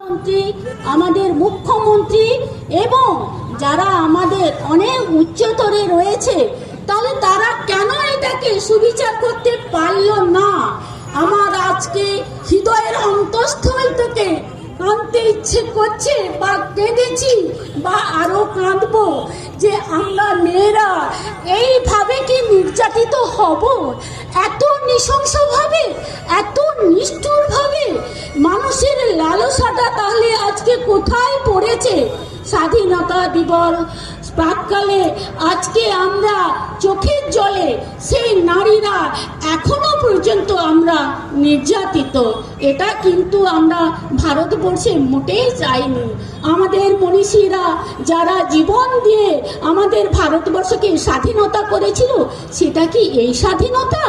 মন্ত্রী, আমাদের মুখ্যমন্ত্রী এবং যারা আমাদের অনেক উচ্চতরে রয়েছে, তাহলে তারা কেন এটাকে সুবিচার করতে পারল না? আমার আজকে হৃদয়ের অন্তঃস্থল থেকে কাঁদতে ইচ্ছে করছে, বা কেঁদেছি, বা আরো কাঁদবো যে আমরা মেয়েরা এইভাবে কি নির্যাতিত হব? এত নৃশংসভাবে, এত নিষ্ঠুরভাবে মানুষের লালসাটা তাহলে আজকে কোথায় পড়েছে? স্বাধীনতা দিবস প্রাককালে আজকে আমরা চোখের জলে সেই নারীরা এখনো পর্যন্ত আমরা নির্যাতিত। এটা কিন্তু আমরা ভারতবর্ষে মোটেই চাইনি। আমাদের মনীষীরা যারা জীবন দিয়ে আমাদের ভারতবর্ষকে স্বাধীনতা করেছিল, সেটা কি এই স্বাধীনতা?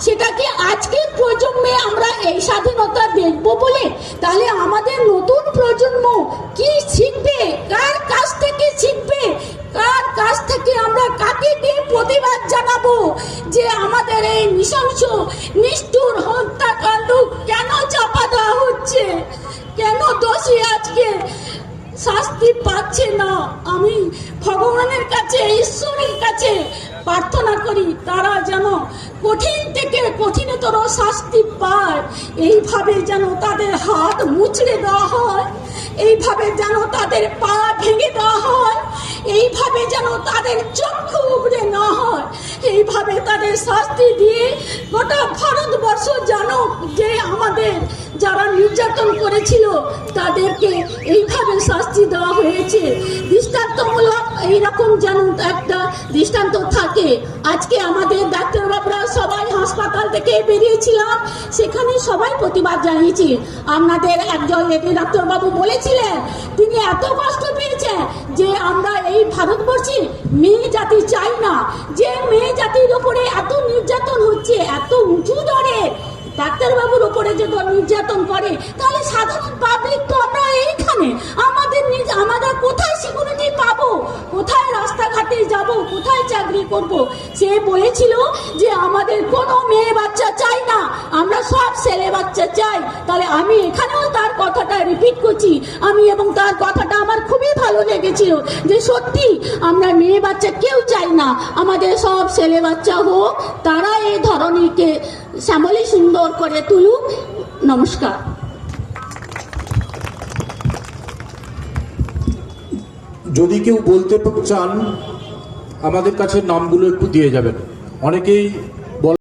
সেটা কি আজকের প্রজন্মে আমরা এই স্বাধীনতা দেখব বলে? তাহলে আমাদের নতুন প্রজন্ম কি শিখবে? কার কাছ থেকে শিখবে? কার কাছ থেকে আমরা কাকে দিয়ে প্রতিবাদ জানাবো যে আমাদের এই নৃশংস নিষ্ঠুর হত্যাকাণ্ড কেন চাপা দেওয়া হচ্ছে? কেন দোষী আজকে শাস্তি পাচ্ছে না? আমি ভগবানের কাছে, ঈশ্বরের কাছে প্রার্থনা করি তারা যেন কঠিন থেকে কঠিনতর শাস্তি পায়। এইভাবে যেন তাদের হাত মুচড়ে দেওয়া হয়, এইভাবে যেন তাদের পা ভেঙে দেওয়া হয়, এইভাবে যেন তাদের চক্ষু উবড়ে না হয়, এইভাবে তাদের শাস্তি দিয়ে গোটা ভারতবর্ষ জানুক যে আমাদের যারা নির্যাতন করেছিল তাদেরকে এইভাবে শাস্তি দেওয়া হয়েছে। দৃষ্টান্তমূলক এইরকম যেন একটা দৃষ্টান্ত থাকে। আজকে আমাদের ডাক্তারবাবুরা সবাই হাসপাতাল থেকে বেরিয়েছিলাম, সেখানে সবাই প্রতিবাদ জানিয়েছি। আপনাদের একজন লেডি ডাক্তারবাবু বলেছিলেন তিনি এত কষ্ট পেয়েছেন যে আমরা এই ভারতবর্ষে মেয়ে জাতি চাই না, যে মেয়ে জাতির উপরে এত নির্যাতন হচ্ছে, এত উঁচু দরে ডাক্তারবাবুর উপরে যদি নির্যাতন করে, তাহলে সাধারণ পাবলিক তো আমরা এইখানে আমরা কোথায় সিকিউরিটি পাবো? কোথায় রাস্তাঘাটে যাব? কোথায় চাকরি করব? সে বলেছিল যে আমাদের কোনো মেয়ে বাচ্চা চাই না, আমরা সব ছেলে বাচ্চা চাই। তাহলে আমি এখানেও তার কথাটা রিপিট করছি, এবং তার কথাটা আমার খুবই ভালো লেগেছিল যে সত্যি আমরা মেয়ে বাচ্চা কেউ চাই না, আমাদের সব ছেলে বাচ্চা হোক, তারা এই ধরনীকে শ্যামলী সুন্দর করে তুলুক। নমস্কার। যদি কেউ বলতে চান আমাদের কাছে নামগুলো একটু দিয়ে যাবেন। অনেকেই